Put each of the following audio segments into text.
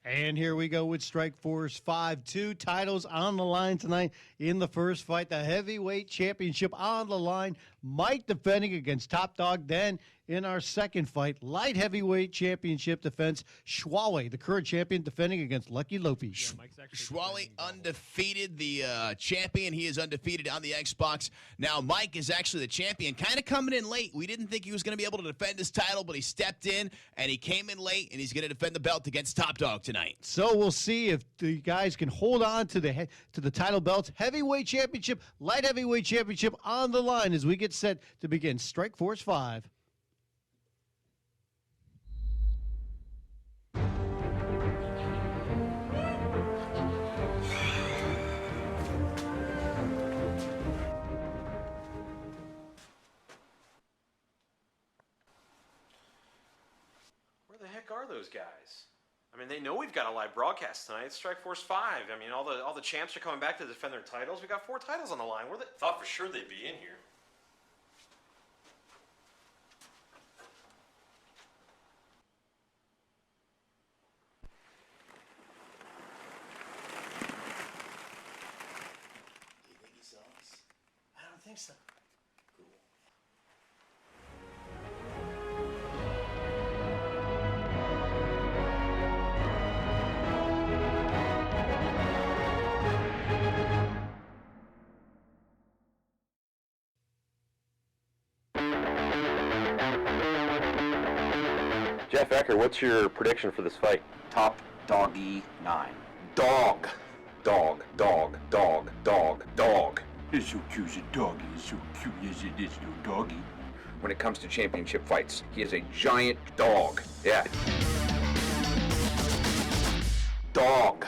And here we go with Strikeforce 5. 2 titles on the line tonight in the first fight. The heavyweight championship on the line. Mike defending against Top Dog. Then in our second fight, light heavyweight championship defense. Schwall, the current champion, defending against LoPeY. Schwall undefeated, the champion. He is undefeated on the Xbox. Now, Mike is actually the champion, kind of coming in late. We didn't think he was going to be able to defend his title, but he stepped in, and he came in late, and he's going to defend the belt against Top Dog tonight. So we'll see if the guys can hold on to the title belts. Heavyweight championship, light heavyweight championship on the line as we get set to begin Strikeforce 5. Where the heck are those guys? I mean, they know we've got a live broadcast tonight. It's Strikeforce 5. I mean, all the champs are coming back to defend their titles. We got 4 titles on the line. Thought for sure they'd be in here. Do you think he saw us? I don't think so. Cool. Jeff Ecker, what's your prediction for this fight? Top doggy 9. Dog. Dog. Dog. Dog. Dog. Dog. It's so cute, it's a doggy. It's so cute, yes it is, little doggy. When it comes to championship fights, he is a giant dog. Yeah. Dog.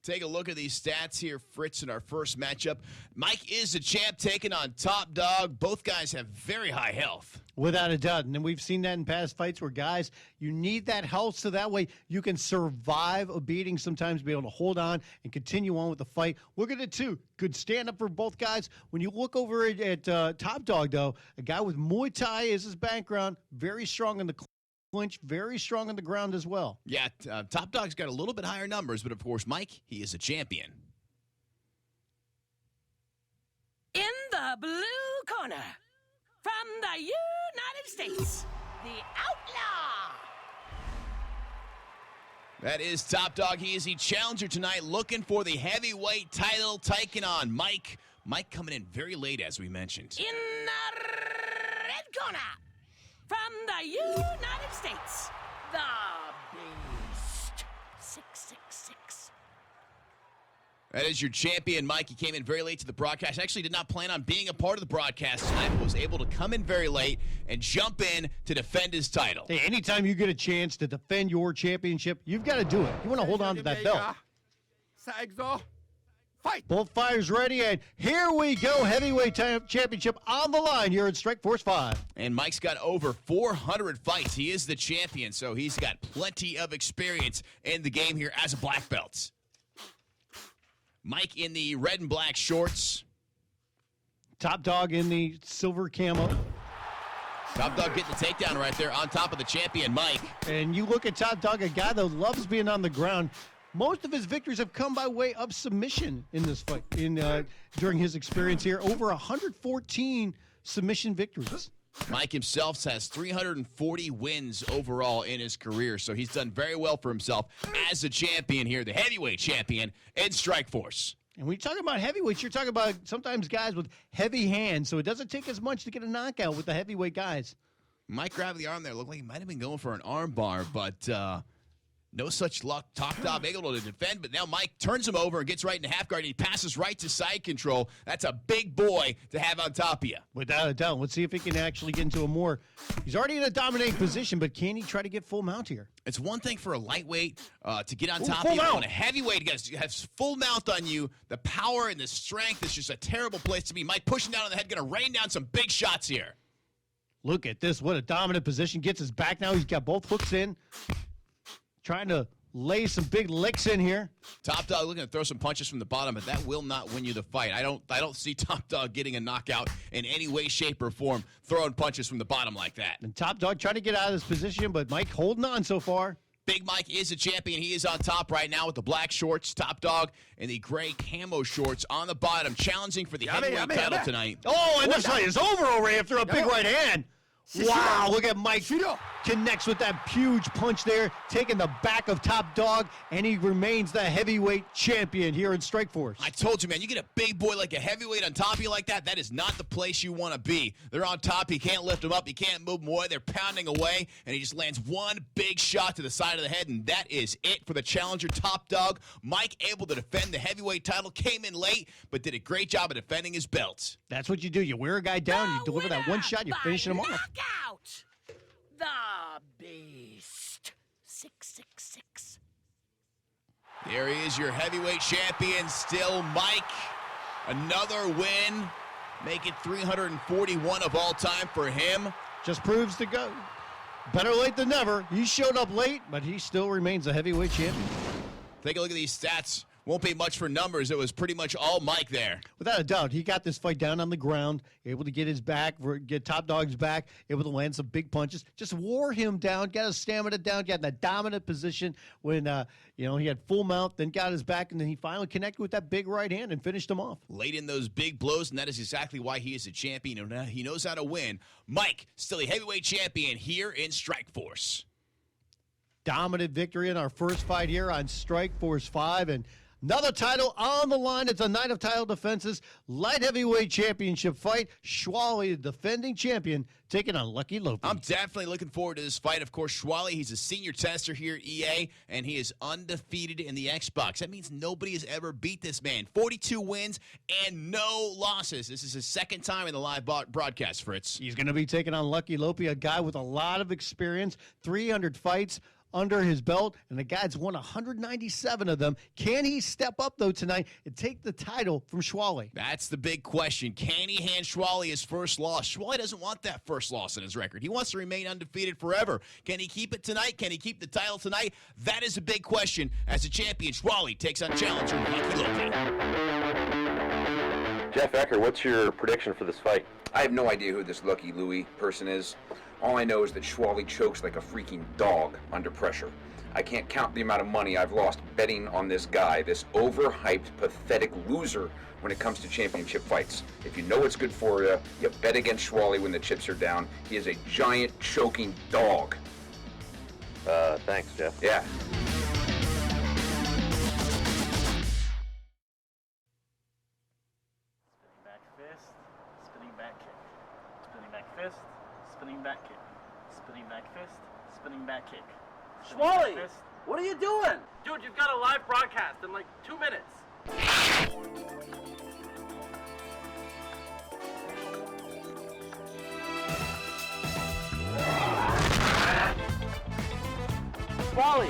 Take a look at these stats here, Fritz, in our first matchup. Mike is the champ taking on Top Dog. Both guys have very high health. Without a doubt. And we've seen that in past fights where guys, you need that health so that way you can survive a beating, sometimes be able to hold on and continue on with the fight. Look at it, too. Good stand-up for both guys. When you look over at Top Dog, though, a guy with Muay Thai is his background, very strong in the clinch, very strong on the ground as well. Yeah, Top Dog's got a little bit higher numbers, but of course, Mike, he is a champion. In the blue corner, from the United States, the Outlaw. That is Top Dog. He is the challenger tonight, looking for the heavyweight title, taking on Mike. Mike coming in very late, as we mentioned. In the red corner, from the United States, the Beast, 666. That is your champion, Mike. He came in very late to the broadcast. Actually did not plan on being a part of the broadcast tonight, but was able to come in very late and jump in to defend his title. Hey, anytime you get a chance to defend your championship, you've got to do it. You want to hold on to that belt. Fight! Both fighters ready, and here we go. Heavyweight championship on the line here at Strikeforce 5. And Mike's got over 400 fights. He is the champion, so he's got plenty of experience in the game here as a black belt. Mike in the red and black shorts. Top Dog in the silver camo. Top Dog getting the takedown right there on top of the champion, Mike. And you look at Top Dog, a guy that loves being on the ground. Most of his victories have come by way of submission in this fight. During his experience here, over 114 submission victories. Mike himself has 340 wins overall in his career, so he's done very well for himself as a champion here, the heavyweight champion in Strikeforce. And when you're talking about heavyweights, you're talking about sometimes guys with heavy hands, so it doesn't take as much to get a knockout with the heavyweight guys. Mike grabbed the arm there. Looked like he might have been going for an arm bar, but no such luck. Top Dog able to defend, but now Mike turns him over and gets right into half guard. And he passes right to side control. That's a big boy to have on top of you. Without a doubt. Let's see if he can actually get into a more. He's already in a dominating position, but can he try to get full mount here? It's one thing for a lightweight to get on top of you. When a heavyweight has full mount on you, the power and the strength is just a terrible place to be. Mike pushing down on the head, going to rain down some big shots here. Look at this. What a dominant position. Gets his back now. He's got both hooks in. Trying to lay some big licks in here. Top Dog looking to throw some punches from the bottom, but that will not win you the fight. I don't see Top Dog getting a knockout in any way, shape, or form throwing punches from the bottom like that. And Top Dog trying to get out of this position, but Mike holding on so far. Big Mike is a champion. He is on top right now with the black shorts. Top Dog and the gray camo shorts on the bottom, challenging for the heavyweight title tonight. Oh, and this fight is over already after a big right hand. Wow, look at Mike. Connects with that huge punch there, taking the back of Top Dog, and he remains the heavyweight champion here in Strikeforce. I told you, man, you get a big boy like a heavyweight on top of you like that, that is not the place you want to be. They're on top. You can't lift them up. You can't move them away. They're pounding away, and he just lands one big shot to the side of the head, and that is it for the challenger, Top Dog. Mike able to defend the heavyweight title, came in late, but did a great job of defending his belt. That's what you do. You wear a guy down, you deliver that one shot, you finish him off. Knockout! The Beast 666. There he is, your heavyweight champion, still Mike. Another win. Make it 341 of all time for him. Just proves to go. Better late than never. He showed up late, but he still remains a heavyweight champion. Take a look at these stats. Won't be much for numbers. It was pretty much all Mike there. Without a doubt, he got this fight down on the ground, able to get his back, get Top Dog's back, able to land some big punches, just wore him down, got his stamina down, got in that dominant position when he had full mount, then got his back, and then he finally connected with that big right hand and finished him off. Laid in those big blows, and that is exactly why he is a champion. He knows how to win. Mike, still a heavyweight champion here in Strikeforce. Dominant victory in our first fight here on Strikeforce 5, and another title on the line. It's a night of title defenses. Light heavyweight championship fight. Schwall, the defending champion, taking on LoPeY. I'm definitely looking forward to this fight. Of course, Schwall, he's a senior tester here at EA, and he is undefeated in the Xbox. That means nobody has ever beat this man. 42 wins and no losses. This is his second time in the live broadcast, Fritz. He's going to be taking on LoPeY, a guy with a lot of experience, 300 fights under his belt, and the guy's won 197 of them. Can he step up, though, tonight and take the title from Schwall? That's the big question. Can he hand Schwall his first loss? Schwall doesn't want that first loss in his record. He wants to remain undefeated forever. Can he keep it tonight? Can he keep the title tonight? That is a big question as the champion, Schwall, takes on challenger LoPeY. Jeff Ecker, what's your prediction for this fight? I have no idea who this Lucky Louie person is. All I know is that Schwall chokes like a freaking dog under pressure. I can't count the amount of money I've lost betting on this guy, this overhyped, pathetic loser when it comes to championship fights. If you know what's good for you, you bet against Schwall when the chips are down. He is a giant, choking dog. Thanks, Jeff. Yeah. Back fist, spinning back kick. Spinning back fist, spinning back kick. Spinning back fist, spinning back kick. Schwally, what are you doing? Dude, you've got a live broadcast in like 2 minutes. Schwally,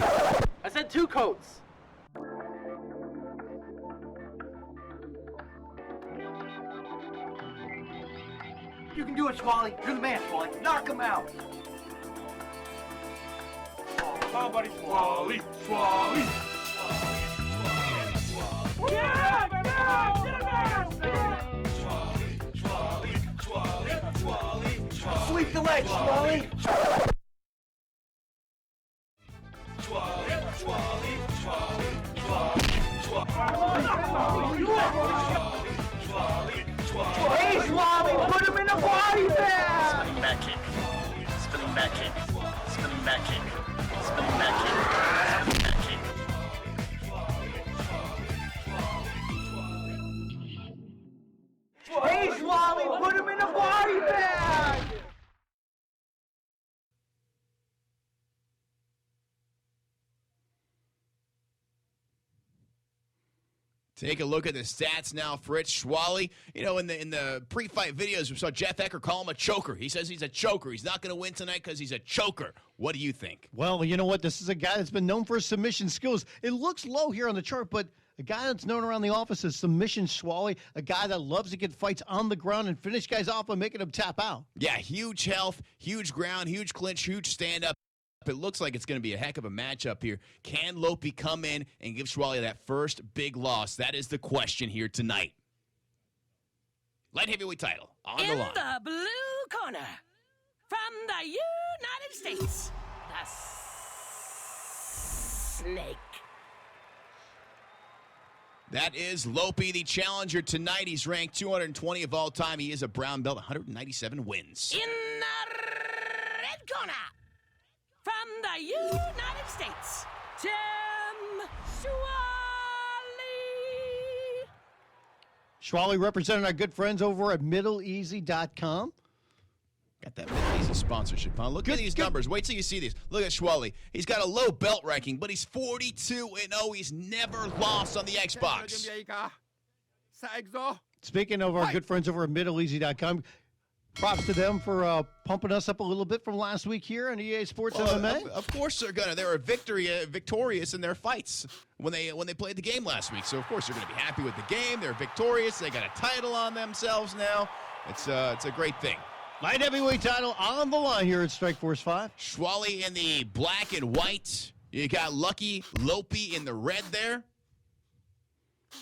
I said 2 coats. You can do it, Schwally. You're the man, Schwally. Knock him out. Come on, buddy. Schwally, Schwally. Yeah, sweep the leg, Schwally. Hey, Schwally, put him in a body bag! Spinning back kick. Spinning back kick. Spinning back kick. Spinning back kick. Spinning back kick. Hey, Schwally, put him in a body bag! Take a look at the stats now, Fritz. Schwall, in the pre-fight videos, we saw Jeff Ecker call him a choker. He says he's a choker. He's not going to win tonight because he's a choker. What do you think? Well, you know what? This is a guy that's been known for his submission skills. It looks low here on the chart, but a guy that's known around the office as Submission Schwall, a guy that loves to get fights on the ground and finish guys off by making them tap out. Yeah, huge health, huge ground, huge clinch, huge stand-up. It looks like it's going to be a heck of a matchup here. Can LoPeY come in and give Schwall that first big loss? That is the question here tonight. Light heavyweight title on the line. In the blue corner, from the United States, the Snake. That is LoPeY, the challenger tonight. He's ranked 220 of all time. He is a brown belt, 197 wins. In the red corner, from the United States, Tim Schwall. Schwally representing our good friends over at MiddleEasy.com. Got that Middle Easy sponsorship, huh? Look at these numbers. Wait till you see these. Look at Schwally. He's got a low belt ranking, but he's 42-0. He's never lost on the Xbox. Speaking of our good friends over at MiddleEasy.com, props to them for pumping us up a little bit from last week here on EA Sports MMA. Of course they're gonna. They were victorious in their fights when they played the game last week. So of course they're gonna be happy with the game. They're victorious. They got a title on themselves now. It's a great thing. Light heavyweight title on the line here at Strikeforce 5. Schwally in the black and white. You got Lucky LoPeY in the red there.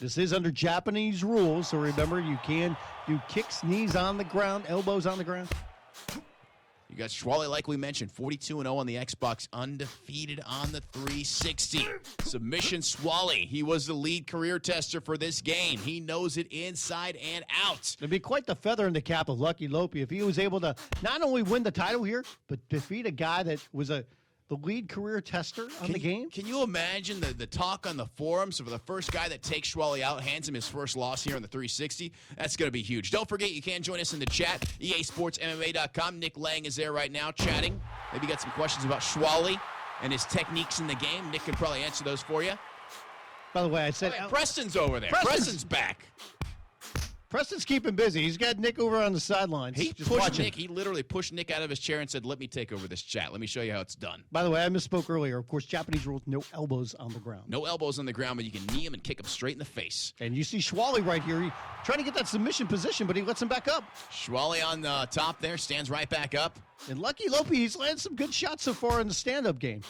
This is under Japanese rules, so remember you can do kicks, knees on the ground, elbows on the ground. You got Schwally, like we mentioned, 42-0 on the Xbox, undefeated on the 360. Submission Schwally. He was the lead career tester for this game. He knows it inside and out. It'd be quite the feather in the cap of Lucky LoPeY if he was able to not only win the title here, but defeat a guy that was the lead career tester on the game. Can you imagine the talk on the forums for the first guy that takes Schwally out, hands him his first loss here on the 360? That's going to be huge. Don't forget, you can join us in the chat, easportsmma.com. Nick Lang is there right now chatting. Maybe you got some questions about Schwally and his techniques in the game. Nick can probably answer those for you. By the way, I said... Preston's over there. Preston's back. Preston's keeping busy. He's got Nick over on the sidelines. He pushed Nick. He literally pushed Nick out of his chair and said, "Let me take over this chat. Let me show you how it's done." By the way, I misspoke earlier. Of course, Japanese rules, no elbows on the ground. No elbows on the ground, but you can knee him and kick him straight in the face. And you see Schwally right here. He trying to get that submission position, but he lets him back up. Schwally on the top there, stands right back up. And Lucky LoPeY, he's landed some good shots so far in the stand-up game.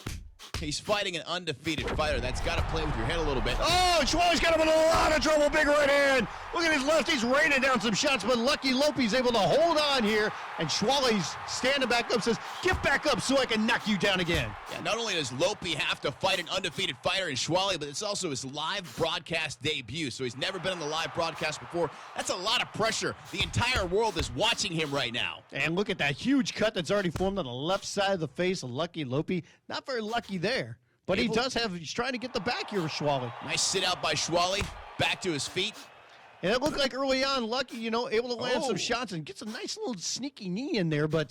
He's fighting an undefeated fighter. That's got to play with your head a little bit. Oh, Schwally's got him in a lot of trouble. Big right hand. Look at his left. He's raining down some shots, but Lucky LoPEY's able to hold on here. And Schwally's standing back up, says, "Get back up so I can knock you down again." Yeah, not only does LoPeY have to fight an undefeated fighter in Schwally, but it's also his live broadcast debut. So he's never been on the live broadcast before. That's a lot of pressure. The entire world is watching him right now. And look at that huge cut that's already formed on the left side of the face of Lucky LoPEY. Not very lucky there. But he's trying to get the back here with Schwally. Nice sit out by Schwally. Back to his feet. And it looked like early on, Lucky, able to land some shots and gets a nice little sneaky knee in there. But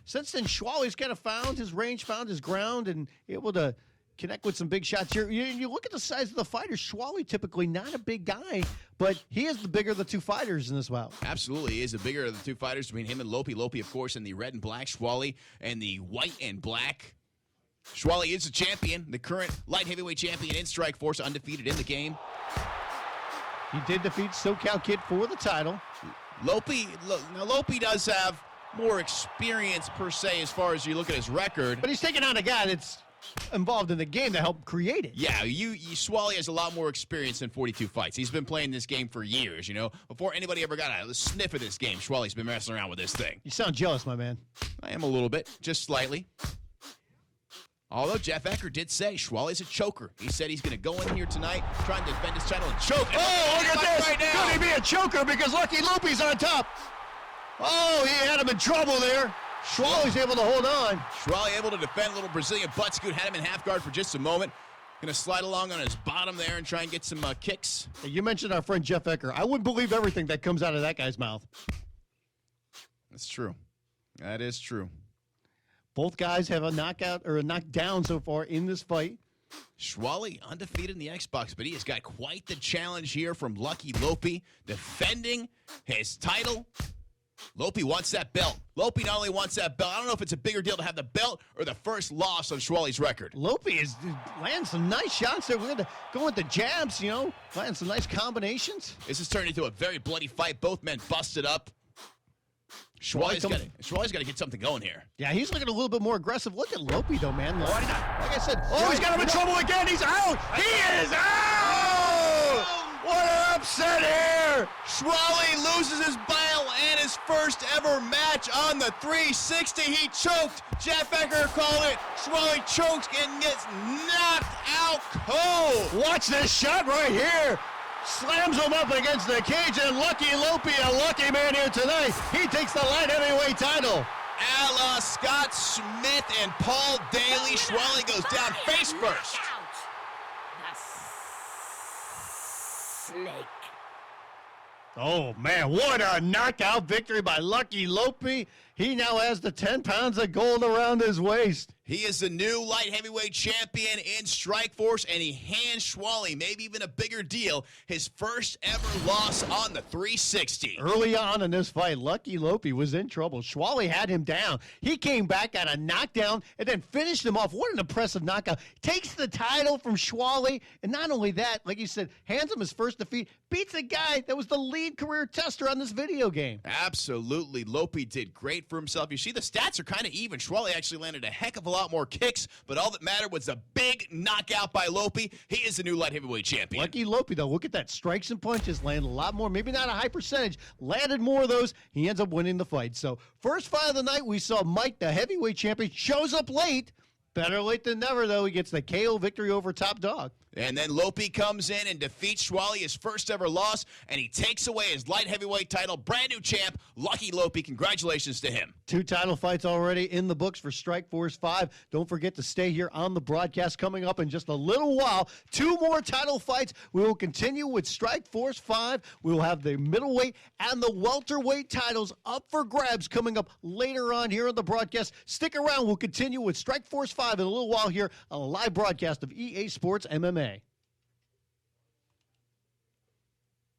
since then, Schwally's kind of found his range, found his ground, and able to connect with some big shots here. You look at the size of the fighters. Schwally typically not a big guy, but he is the bigger of the two fighters in this bout. Absolutely. He is the bigger of the two fighters between him and LoPeY. LoPeY, of course, in the red and black. Schwally and the white and black. Schwally is the champion, the current light heavyweight champion in Strikeforce, undefeated in the game. He did defeat SoCal Kid for the title. LoPeY does have more experience per se as far as you look at his record. But he's taking on a guy that's involved in the game to help create it. Yeah, Schwally has a lot more experience than 42 fights. He's been playing this game for years, Before anybody ever got a sniff of this game, Schwally's been messing around with this thing. You sound jealous, my man. I am a little bit, just slightly. Although Jeff Ecker did say Schwally's a choker. He said he's going to go in here tonight, trying to defend his title and choke. Oh, look at this. Right now. Could he be a choker because Lucky LoPEY's on top? Oh, he had him in trouble there. Schwally's able to hold on. Schwally able to defend a little Brazilian butt scoot. Had him in half guard for just a moment. Going to slide along on his bottom there and try and get some kicks. Hey, you mentioned our friend Jeff Ecker. I wouldn't believe everything that comes out of that guy's mouth. That's true. That is true. Both guys have a knockout or a knockdown so far in this fight. Schwally undefeated in the Xbox, but he has got quite the challenge here from Lucky LoPeY, defending his title. LoPeY wants that belt. LoPeY not only wants that belt, I don't know if it's a bigger deal to have the belt or the first loss on Schwally's record. LoPeY is landing some nice shots there. We're going to go with the jabs, landing some nice combinations. This has turned into a very bloody fight. Both men busted up. Schwally's got to get something going here. Yeah, he's looking a little bit more aggressive. Look at LoPeY, though, man. Like I said, he's got him in trouble again. He's out. He is out. What an upset here! Schwally loses his bile and his first ever match on the 360. He choked. Jeff Becker called it. Schwally chokes and gets knocked out cold. Watch this shot right here. Slams him up against the cage, and Lucky LoPeY, a lucky man here tonight. He takes the light heavyweight title. A la Scott Smith and Paul Daly. Schwally goes down face first. Snake. Oh, man, what a knockout victory by Lucky LoPeY. He now has the 10 pounds of gold around his waist. He is the new light heavyweight champion in Strikeforce, and he hands Schwally, maybe even a bigger deal, his first ever loss on the 360. Early on in this fight, Lucky LoPeY was in trouble. Schwally had him down. He came back, got a knockdown, and then finished him off. What an impressive knockout. Takes the title from Schwally, and not only that, like you said, hands him his first defeat, beats a guy that was the lead career tester on this video game. Absolutely. LoPeY did great for himself. You see, the stats are kind of even. Schwally actually landed a heck of a lot more kicks, but all that mattered was a big knockout by LoPeY. He is the new light heavyweight champion. Lucky LoPeY, though, look at that. Strikes and punches land a lot more. Maybe not a high percentage. Landed more of those. He ends up winning the fight. So, first fight of the night, we saw Mike, the heavyweight champion, shows up late. Better late than never, though. He gets the KO victory over Top Dog. And then LoPeY comes in and defeats Schwally, his first ever loss, and he takes away his light heavyweight title. Brand new champ, Lucky LoPeY. Congratulations to him. 2 title fights already in the books for Strikeforce 5. Don't forget to stay here on the broadcast coming up in just a little while. 2 more title fights. We will continue with Strikeforce 5. We will have the middleweight and the welterweight titles up for grabs coming up later on here on the broadcast. Stick around. We'll continue with Strikeforce 5 in a little while here on a live broadcast of EA Sports MMA.